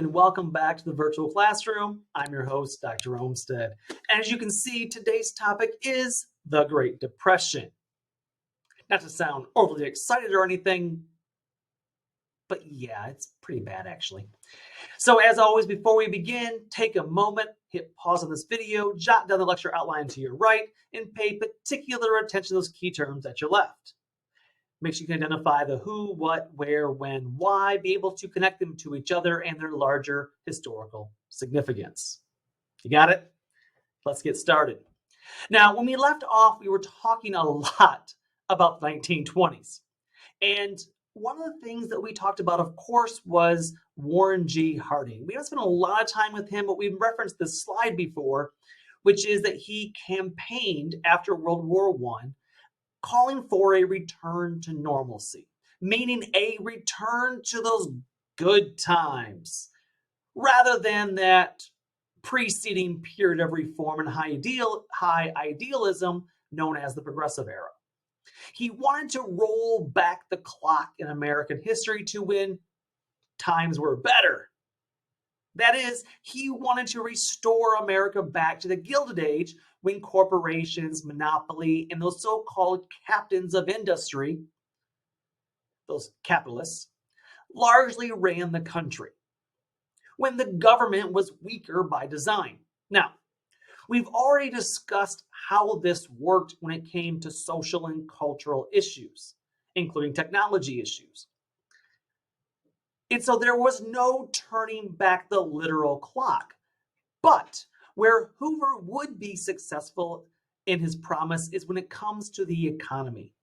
and welcome back to the virtual classroom. I'm your host, Dr. Olmsted. And as you can see, today's topic is the Great Depression. Not to sound overly excited or anything, but yeah, it's pretty bad actually. So as always, before we begin, take a moment, hit pause on this video, jot down the lecture outline to your right, and pay particular attention to those key terms at your left. Make sure you can identify the who, what, where, when, why, be able to connect them to each other and their larger historical significance. You got it? Let's get started. Now, when we left off, we were talking a lot about the 1920s. And one of the things that we talked about, of course, was Warren G. Harding. We haven't spent a lot of time with him, but we've referenced this slide before, which is that he campaigned after World War I, calling for a return to normalcy, meaning a return to those good times, rather than that preceding period of reform and high idealism known as the Progressive Era. He wanted to roll back the clock in American history to when times were better. That is, he wanted to restore America back to the Gilded Age when corporations, monopoly, and those so-called captains of industry, those capitalists, largely ran the country, when the government was weaker by design. Now, we've already discussed how this worked when it came to social and cultural issues, including technology issues. And so there was no turning back the literal clock. But where Hoover would be successful in his promise is when it comes to the economy.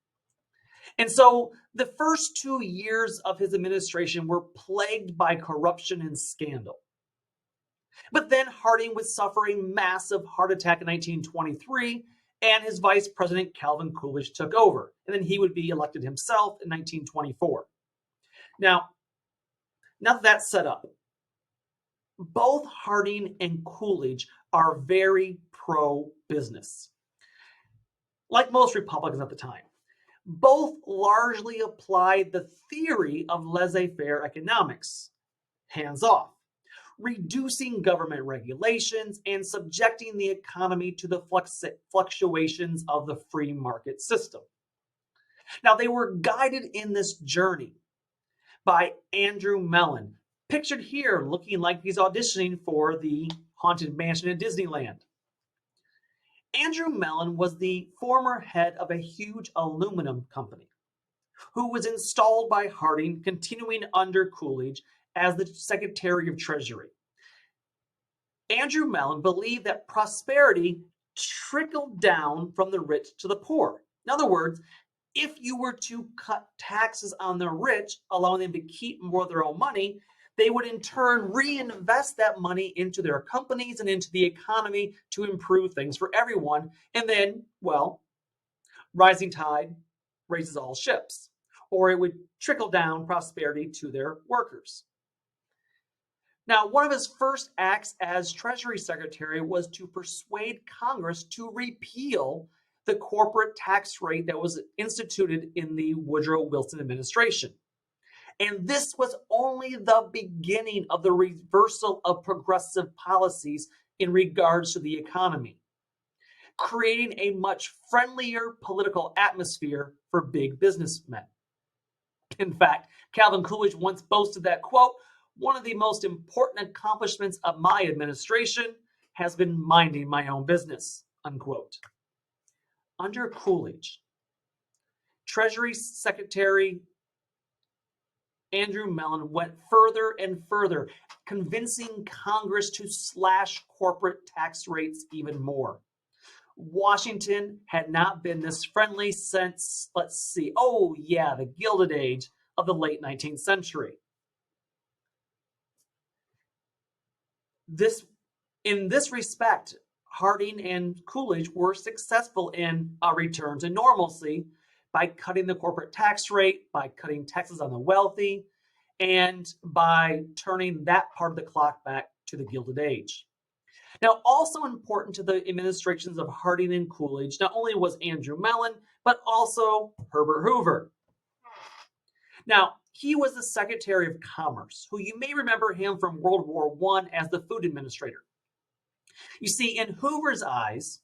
And so the first 2 years of his administration were plagued by corruption and scandal. But then Harding would suffer a massive heart attack in 1923, and his vice president, Calvin Coolidge, took over. And then he would be elected himself in 1924. Now that that's set up, both Harding and Coolidge are very pro-business. Like most Republicans at the time, both largely applied the theory of laissez-faire economics, hands-off, reducing government regulations and subjecting the economy to the fluctuations of the free market system. Now, they were guided in this journey by Andrew Mellon, pictured here looking like he's auditioning for the Haunted Mansion at Disneyland. Andrew Mellon was the former head of a huge aluminum company who was installed by Harding, continuing under Coolidge as the Secretary of Treasury. Andrew Mellon believed that prosperity trickled down from the rich to the poor. In other words, if you were to cut taxes on the rich, allowing them to keep more of their own money, they would in turn reinvest that money into their companies and into the economy to improve things for everyone. And then, well, rising tide raises all ships, or it would trickle down prosperity to their workers. Now, one of his first acts as Treasury Secretary was to persuade Congress to repeal the corporate tax rate that was instituted in the Woodrow Wilson administration. And this was only the beginning of the reversal of progressive policies in regards to the economy, creating a much friendlier political atmosphere for big businessmen. In fact, Calvin Coolidge once boasted that, quote, "One of the most important accomplishments of my administration has been minding my own business," unquote. Under Coolidge, Treasury Secretary Andrew Mellon went further and further, convincing Congress to slash corporate tax rates even more. Washington had not been this friendly since, the Gilded Age of the late 19th century. In this respect, Harding and Coolidge were successful in a return to normalcy by cutting the corporate tax rate, by cutting taxes on the wealthy, and by turning that part of the clock back to the Gilded Age. Now, also important to the administrations of Harding and Coolidge not only was Andrew Mellon, but also Herbert Hoover. Now, He was the Secretary of Commerce, who you may remember him from World War I as the food administrator. You see, in Hoover's eyes,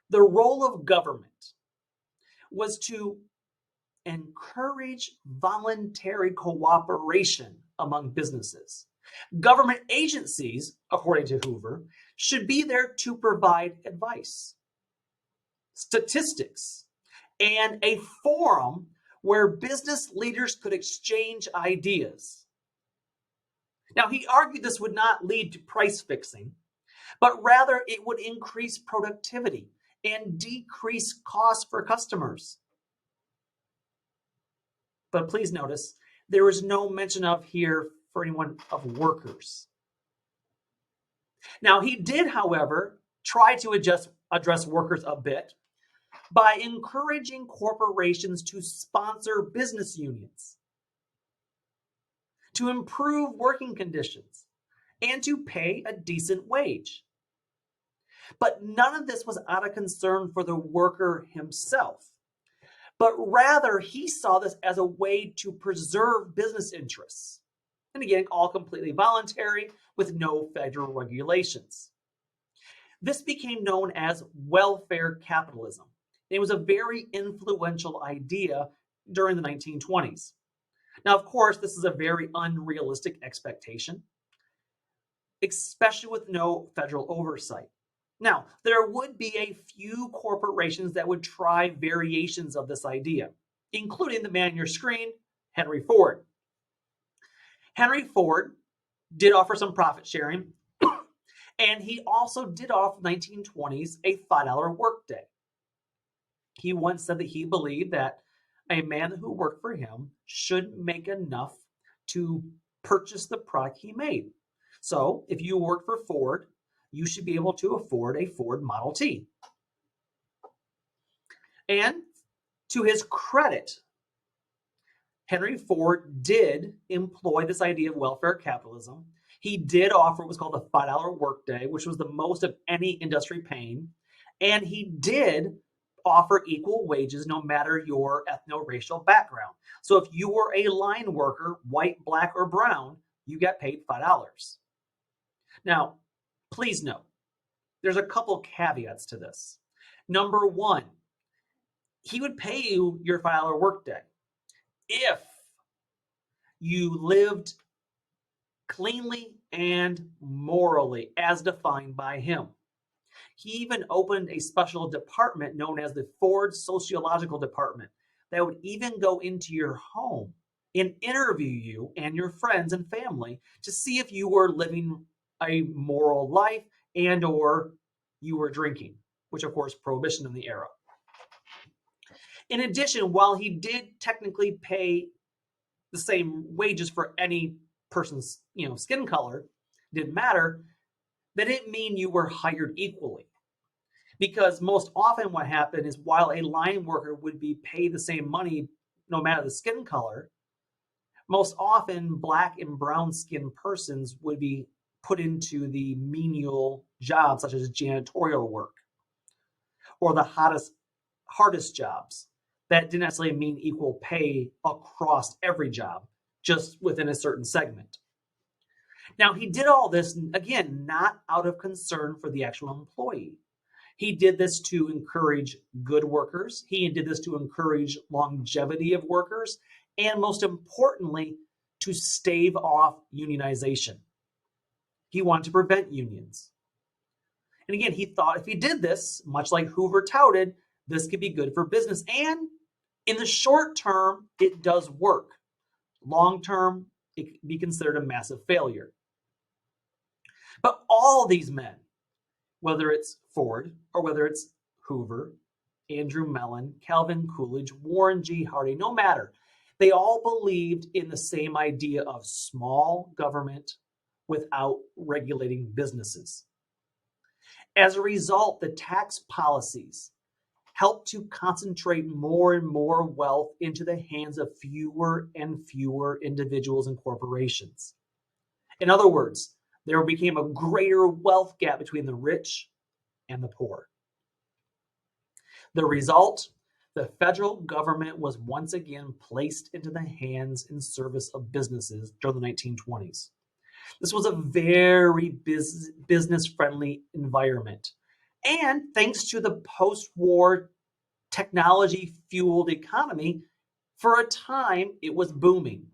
the role of government was to encourage voluntary cooperation among businesses. Government agencies, according to Hoover, should be there to provide advice, statistics, and a forum where business leaders could exchange ideas. Now, he argued this would not lead to price fixing, but rather it would increase productivity and decrease costs for customers. But please notice, there is no mention of here for anyone of workers. Now, he did, however, try to address workers a bit by encouraging corporations to sponsor business unions, to improve working conditions, and to pay a decent wage. But none of this was out of concern for the worker himself, but rather he saw this as a way to preserve business interests. And again, all completely voluntary with no federal regulations. This became known as welfare capitalism. It was a very influential idea during the 1920s. Now, of course, this is a very unrealistic expectation, especially with no federal oversight. Now, there would be a few corporations that would try variations of this idea, including the man on your screen, Henry Ford. Henry Ford did offer some profit sharing, and he also did offer 1920s a $5 workday. He once said that he believed that a man who worked for him should make enough to purchase the product he made. So if you work for Ford, you should be able to afford a Ford Model T. And to his credit, Henry Ford did employ this idea of welfare capitalism. He did offer what was called the $5 workday, which was the most of any industry paying. And he did offer equal wages no matter your ethno-racial background. So if you were a line worker, white, black, or brown, you got paid $5. Now, please note, there's a couple caveats to this. Number one, he would pay you your $5 workday if you lived cleanly and morally as defined by him. He even opened a special department known as the Ford Sociological Department that would even go into your home and interview you and your friends and family to see if you were living a moral life and or you were drinking, which of course prohibition in the era. In addition, while he did technically pay the same wages for any person's skin color, didn't matter, that didn't mean you were hired equally. Because most often what happened is while a line worker would be paid the same money no matter the skin color, most often black and brown skinned persons would be put into the menial jobs such as janitorial work or the hardest jobs that didn't necessarily mean equal pay across every job, just within a certain segment. Now, he did all this, again, not out of concern for the actual employee. He did this to encourage good workers. He did this to encourage longevity of workers, and most importantly, to stave off unionization. He wanted to prevent unions. And again, he thought if he did this, much like Hoover touted, this could be good for business. And in the short term, it does work. Long term, it can be considered a massive failure. But all these men, whether it's Ford or whether it's Hoover, Andrew Mellon, Calvin Coolidge, Warren G. Harding, no matter, they all believed in the same idea of small government without regulating businesses. As a result, the tax policies helped to concentrate more and more wealth into the hands of fewer and fewer individuals and corporations. In other words, there became a greater wealth gap between the rich and the poor. The result, The federal government was once again placed into the hands and service of businesses during the 1920s. This was a very business-friendly environment. And thanks to the post-war technology-fueled economy, for a time, it was booming.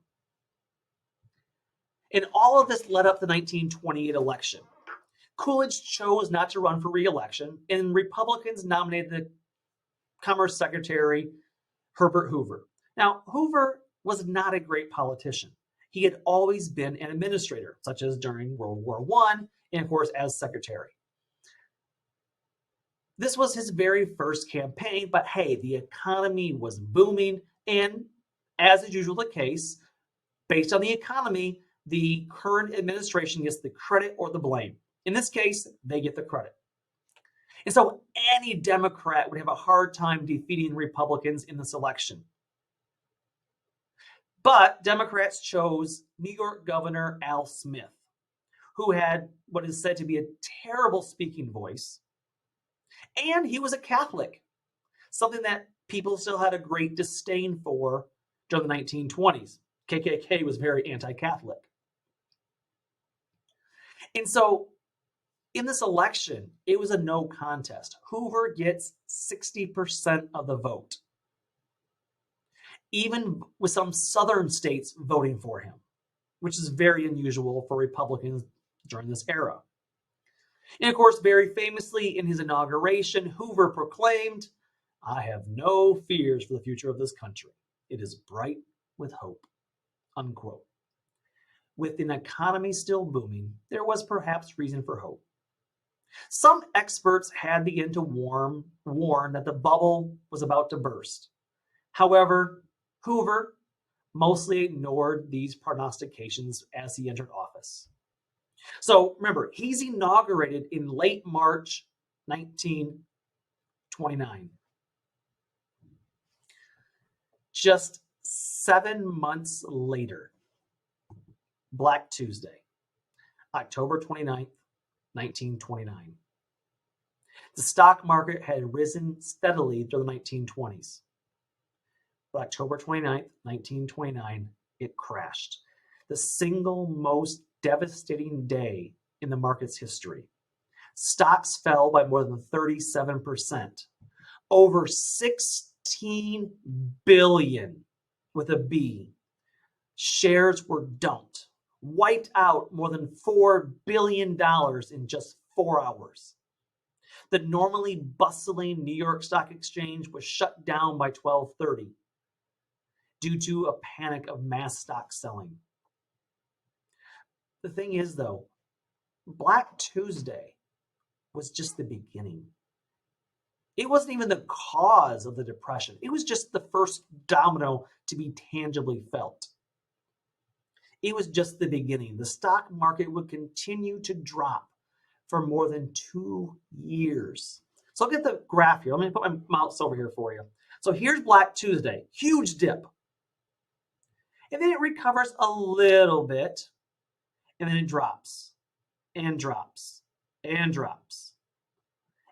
And all of this led up to the 1928 election. Coolidge chose not to run for re-election, and Republicans nominated the Commerce Secretary Herbert Hoover. Now, Hoover was not a great politician. He had always been an administrator, such as during World War I, and of course as secretary. This was his very first campaign, but hey, the economy was booming, and as is usually the case, based on the economy, the current administration gets the credit or the blame. In this case, they get the credit. And so any Democrat would have a hard time defeating Republicans in this election. But Democrats chose New York Governor Al Smith, who had what is said to be a terrible speaking voice, and he was a Catholic, something that people still had a great disdain for during the 1920s. KKK was very anti-Catholic. And so in this election, it was a no contest. Hoover gets 60% of the vote, even with some southern states voting for him, which is very unusual for Republicans during this era. And of course, very famously in his inauguration, Hoover proclaimed, "I have no fears for the future of this country. It is bright with hope," unquote. With an economy still booming, there was perhaps reason for hope. Some experts had begun to warn that the bubble was about to burst. However, Hoover mostly ignored these prognostications as he entered office. So remember, he's inaugurated in late March 1929. Just 7 months later, Black Tuesday, October 29th, 1929. The stock market had risen steadily through the 1920s. But October 29th, 1929, it crashed. The single most devastating day in the market's history. Stocks fell by more than 37%. Over 16 billion with a B. Shares were dumped, wiped out more than $4 billion in just 4 hours. The normally bustling New York Stock Exchange was shut down by 12:30 due to a panic of mass stock selling. The thing is, though, Black Tuesday was just the beginning. It wasn't even the cause of the depression. It was just the first domino to be tangibly felt. It was just the beginning. The stock market would continue to drop for more than 2 years. So look at the graph here. Let me put my mouse over here for you. So here's Black Tuesday, huge dip. And then it recovers a little bit, and then it drops and drops and drops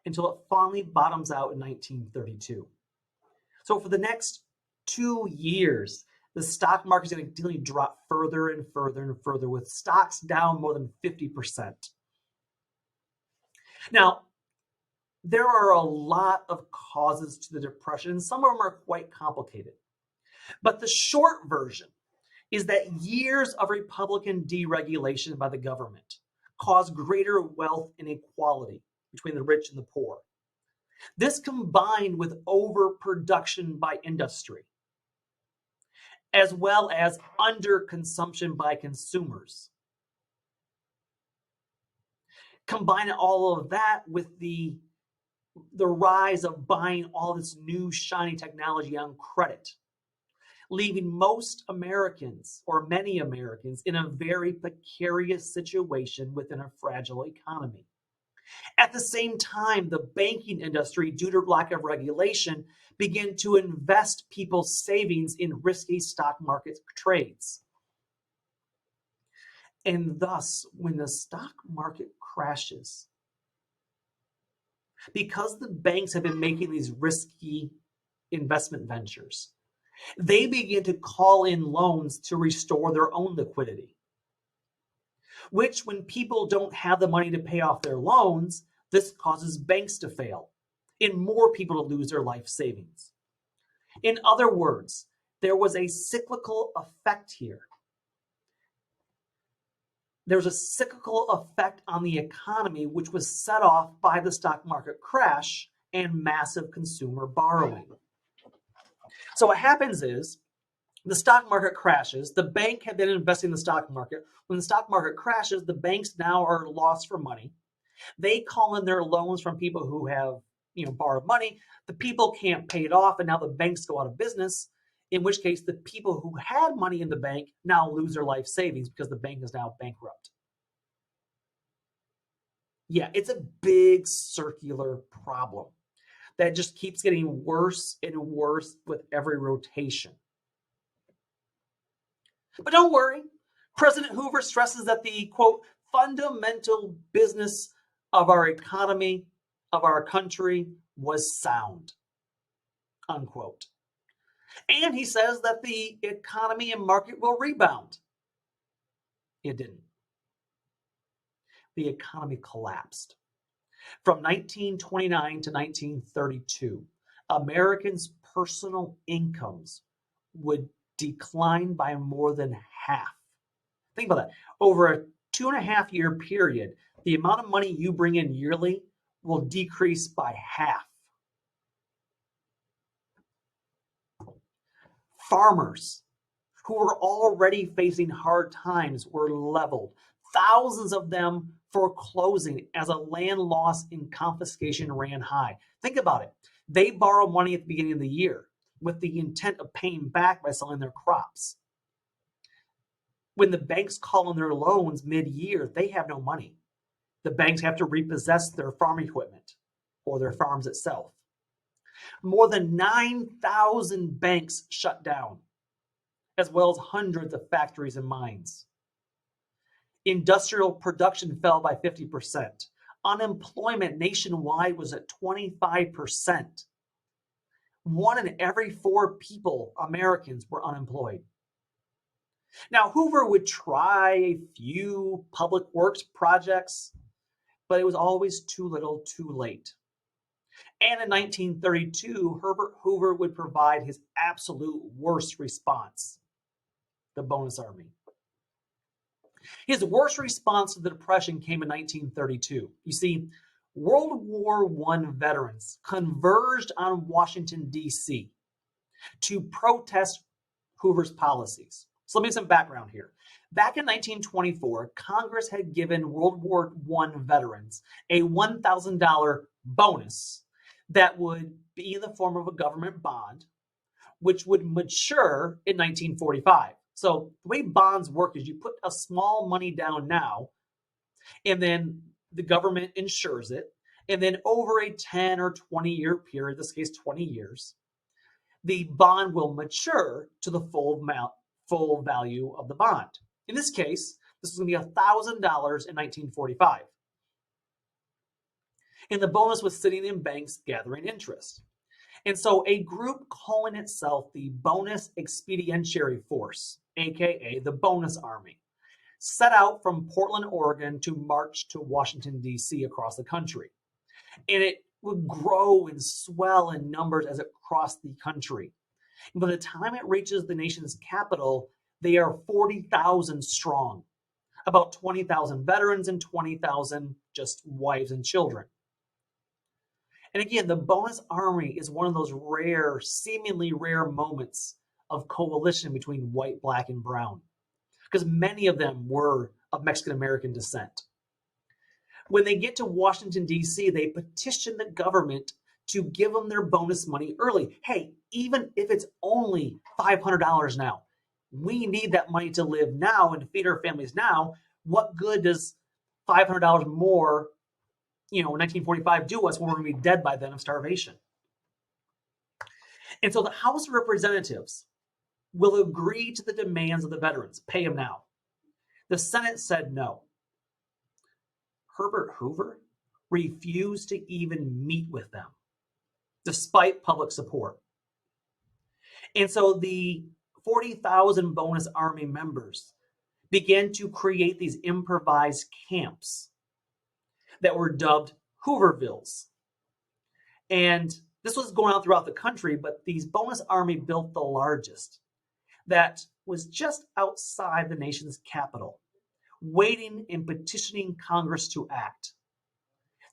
until it finally bottoms out in 1932. So for the next 2 years, the stock market is going to continue to drop further and further and further, with stocks down more than 50%. Now, there are a lot of causes to the depression, and some of them are quite complicated. But the short version is that years of Republican deregulation by the government caused greater wealth inequality between the rich and the poor. This combined with overproduction by industry, as well as underconsumption by consumers. Combine all of that with the rise of buying all this new shiny technology on credit, leaving most Americans, or many Americans, in a very precarious situation within a fragile economy. At the same time, the banking industry, due to lack of regulation, began to invest people's savings in risky stock market trades. And thus, when the stock market crashes, because the banks have been making these risky investment ventures. They begin to call in loans to restore their own liquidity, which when people don't have the money to pay off their loans, this causes banks to fail and more people to lose their life savings. In other words, there was a cyclical effect here. There was a cyclical effect on the economy, which was set off by the stock market crash and massive consumer borrowing. So what happens is the stock market crashes. The bank had been investing in the stock market. When the stock market crashes, the banks now are lost for money. They call in their loans from people who have, borrowed money. The people can't pay it off, and now the banks go out of business, in which case the people who had money in the bank now lose their life savings because the bank is now bankrupt. Yeah, it's a big circular problem that just keeps getting worse and worse with every rotation. But don't worry, President Hoover stresses that the, quote, fundamental business of our economy, of our country, was sound, unquote. And he says that the economy and market will rebound. It didn't. The economy collapsed. From 1929 to 1932, Americans' personal incomes would decline by more than half. Think about that. Over a 2.5-year period, the amount of money you bring in yearly will decrease by half. Farmers who were already facing hard times were leveled. Thousands of them foreclosing as a land loss and confiscation ran high. Think about it. They borrow money at the beginning of the year with the intent of paying back by selling their crops. When the banks call in their loans mid-year, they have no money. The banks have to repossess their farm equipment or their farms itself. More than 9,000 banks shut down, as well as hundreds of factories and mines. Industrial production fell by 50%. Unemployment nationwide was at 25%. 1 in every 4 people, Americans, were unemployed. Now, Hoover would try a few public works projects, but it was always too little, too late. And in 1932, Herbert Hoover would provide his absolute worst response, the bonus army. His worst response to the Depression came in 1932. You see, World War I veterans converged on Washington, D.C. to protest Hoover's policies. So let me give some background here. Back in 1924, Congress had given World War I veterans a $1,000 bonus that would be in the form of a government bond, which would mature in 1945. So the way bonds work is you put a small money down now, and then the government insures it. And then over a 10 or 20-year period, in this case 20 years, the bond will mature to the full value of the bond. In this case, this is going to be $1,000 in 1945. And the bonus was sitting in banks gathering interest. And so a group calling itself the Bonus Expeditionary Force, aka the Bonus Army, set out from Portland, Oregon to march to Washington, D.C. across the country. And it would grow and swell in numbers as it crossed the country. And by the time it reaches the nation's capital, they are 40,000 strong, about 20,000 veterans and 20,000 just wives and children. And again, the Bonus Army is one of those rare, seemingly rare moments of coalition between white, black, and brown, because many of them were of Mexican-American descent. When they get to Washington, D.C., they petition the government to give them their bonus money early. Hey, even if it's only $500 now, we need that money to live now and to feed our families now. What good does $500 more, in 1945 do us when we're going to be dead by then of starvation? And so the House of Representatives will agree to the demands of the veterans, pay them now. The Senate said no. Herbert Hoover refused to even meet with them, despite public support. And so the 40,000 bonus army members began to create these improvised camps that were dubbed Hoovervilles. And this was going on throughout the country, but these bonus army built the largest that was just outside the nation's capital, waiting and petitioning Congress to act.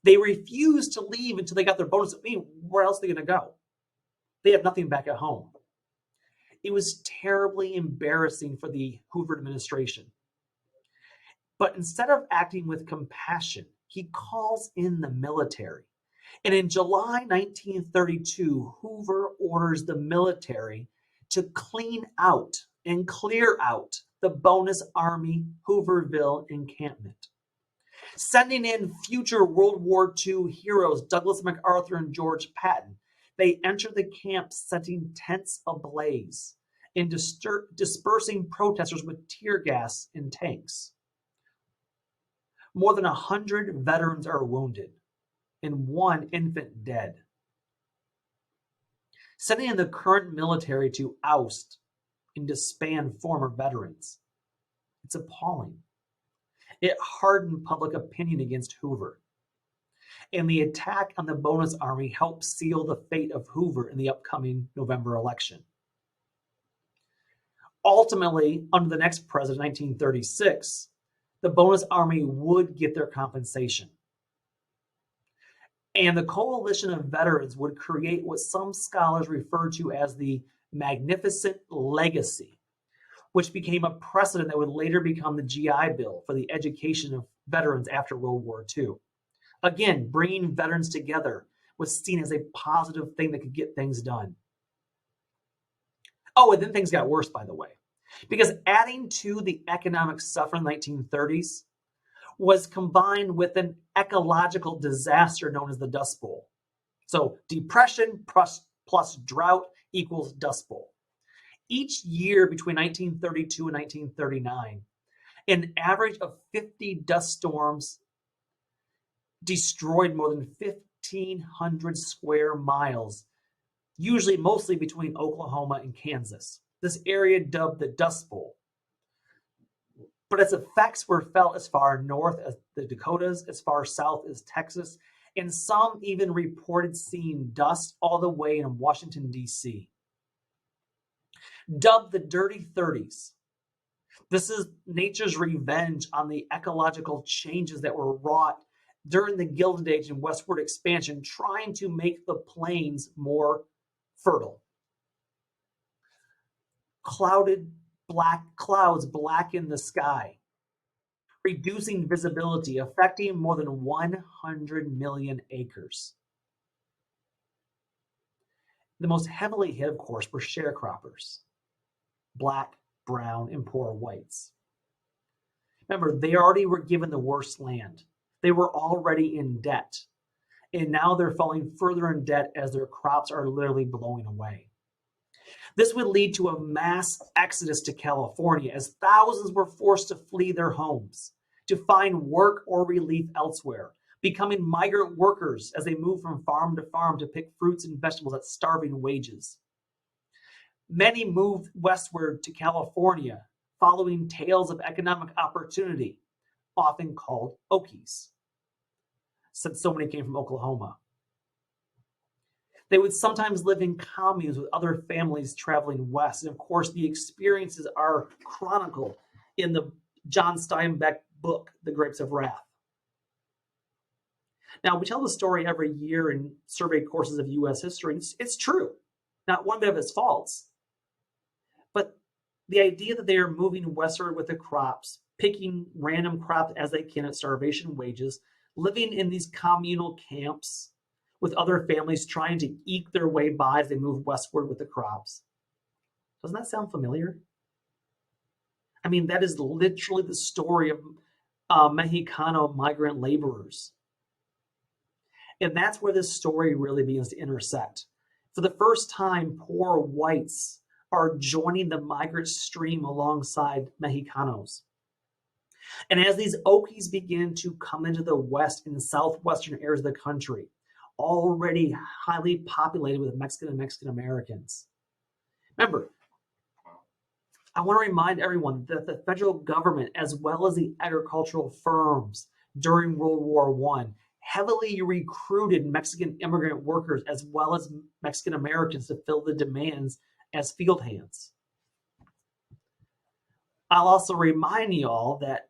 They refused to leave until they got their bonus. I mean, where else are they going to go? They have nothing back at home. It was terribly embarrassing for the Hoover administration. But instead of acting with compassion, he calls in the military. And in July 1932, Hoover orders the military to clean out and clear out the bonus army Hooverville encampment. Sending in future World War II heroes Douglas MacArthur and George Patton, they enter the camp setting tents ablaze and dispersing protesters with tear gas and tanks. More than 100 veterans are wounded and one infant dead. Sending in the current military to oust and disband former veterans. It's appalling. It hardened public opinion against Hoover. And the attack on the bonus army helped seal the fate of Hoover in the upcoming November election. Ultimately, under the next president, 1936, the bonus army would get their compensation. And the coalition of veterans would create what some scholars refer to as the Magnificent Legacy, which became a precedent that would later become the GI Bill for the education of veterans after World War II. Again, bringing veterans together was seen as a positive thing that could get things done. Oh, and then things got worse, by the way, because adding to the economic suffering in the 1930s was combined with an ecological disaster known as the Dust Bowl. So depression plus drought equals Dust Bowl. Each year between 1932 and 1939, an average of 50 dust storms destroyed more than 1,500 square miles, usually mostly between Oklahoma and Kansas. This area dubbed the Dust Bowl. But its effects were felt as far north as the Dakotas, as far south as Texas, and some even reported seeing dust all the way in Washington, D.C. Dubbed the Dirty 30s. This is nature's revenge on the ecological changes that were wrought during the Gilded Age and westward expansion, trying to make the plains more fertile. Clouded black clouds blacken the sky, reducing visibility, affecting more than 100 million acres. The most heavily hit, of course, were sharecroppers, black, brown, and poor whites. Remember, they already were given the worst land. They were already in debt, and now they're falling further in debt as their crops are literally blowing away. This would lead to a mass exodus to California as thousands were forced to flee their homes, to find work or relief elsewhere, becoming migrant workers as they moved from farm to farm to pick fruits and vegetables at starving wages. Many moved westward to California, following tales of economic opportunity, often called Okies, since so many came from Oklahoma. They would sometimes live in communes with other families traveling west. And of course, the experiences are chronicled in the John Steinbeck book, The Grapes of Wrath. Now, we tell the story every year in survey courses of U.S. history. It's true. Not one bit of it's false. But the idea that they are moving westward with the crops, picking random crops as they can at starvation wages, living in these communal camps with other families trying to eke their way by as they move westward with the crops. Doesn't that sound familiar? I mean, that is literally the story of Mexicano migrant laborers. And that's where this story really begins to intersect. For the first time, poor whites are joining the migrant stream alongside Mexicanos. And as these Okies begin to come into the west and southwestern areas of the country, already highly populated with Mexican and Mexican Americans, Remember, I want to remind everyone that the federal government, as well as the agricultural firms during World War I, heavily recruited Mexican immigrant workers as well as Mexican Americans to fill the demands as field hands. I'll also remind you all that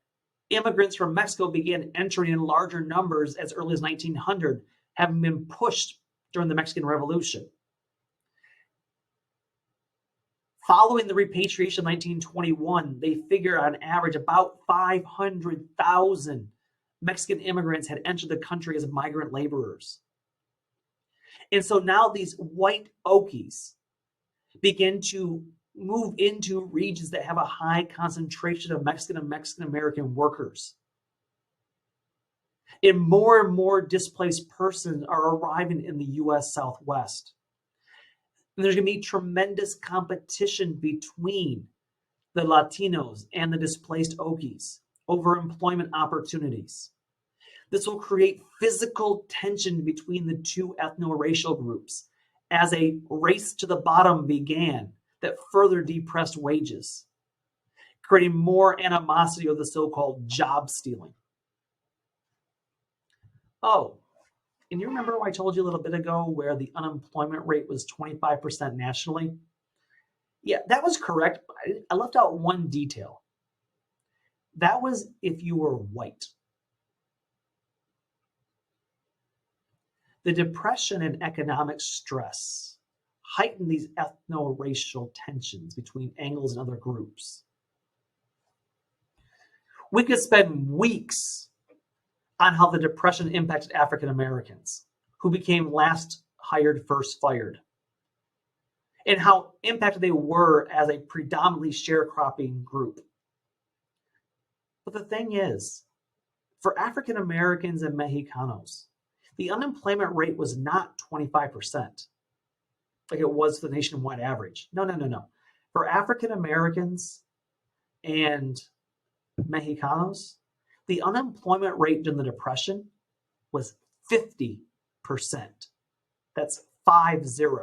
immigrants from Mexico began entering in larger numbers as early as 1900, having been pushed during the Mexican Revolution. Following the repatriation of 1921, they figure on average about 500,000 Mexican immigrants had entered the country as migrant laborers. And so now these white Okies begin to move into regions that have a high concentration of Mexican and Mexican American workers. And more displaced persons are arriving in the U.S. Southwest. And there's going to be tremendous competition between the Latinos and the displaced Okies over employment opportunities. This will create physical tension between the two ethno-racial groups as a race to the bottom began that further depressed wages, creating more animosity of the so-called job stealing. Oh, and you remember what I told you a little bit ago where the unemployment rate was 25% nationally? Yeah, that was correct. But I left out one detail. That was if you were white. The depression and economic stress heightened these ethno-racial tensions between Anglos and other groups. We could spend weeks on how the depression impacted African Americans, who became last hired, first fired, and how impacted they were as a predominantly sharecropping group. But the thing is, for African Americans and Mexicanos, the unemployment rate was not 25%, like it was the nationwide average. No. For African Americans and Mexicanos, the unemployment rate during the Depression was 50%. That's 50.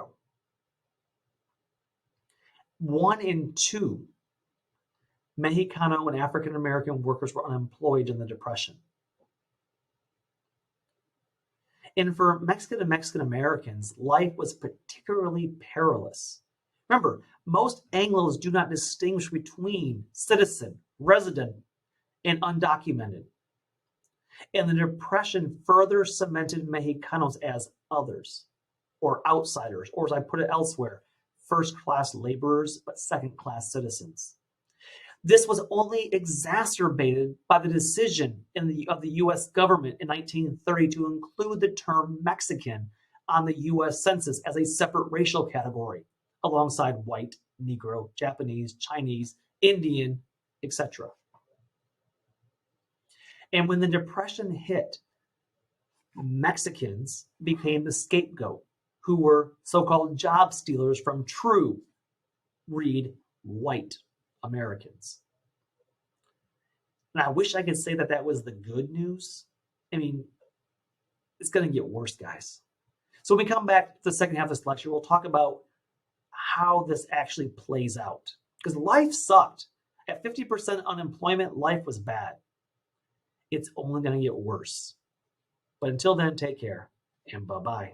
1 in 2 Mexicano and African American workers were unemployed in the Depression. And for Mexican and Mexican Americans, life was particularly perilous. Remember, most Anglos do not distinguish between citizen, resident, and undocumented. And the Depression further cemented Mexicanos as others, or outsiders, or as I put it elsewhere, first-class laborers, but second-class citizens. This was only exacerbated by the decision of the U.S. government in 1930 to include the term Mexican on the U.S. Census as a separate racial category, alongside white, Negro, Japanese, Chinese, Indian, etc. And when the Depression hit, Mexicans became the scapegoat, who were so-called job stealers from true, read, white Americans. And I wish I could say that that was the good news. I mean, it's going to get worse, guys. So when we come back to the second half of this lecture, we'll talk about how this actually plays out. Because life sucked. At 50% unemployment, life was bad. It's only going to get worse. But until then, take care and bye-bye.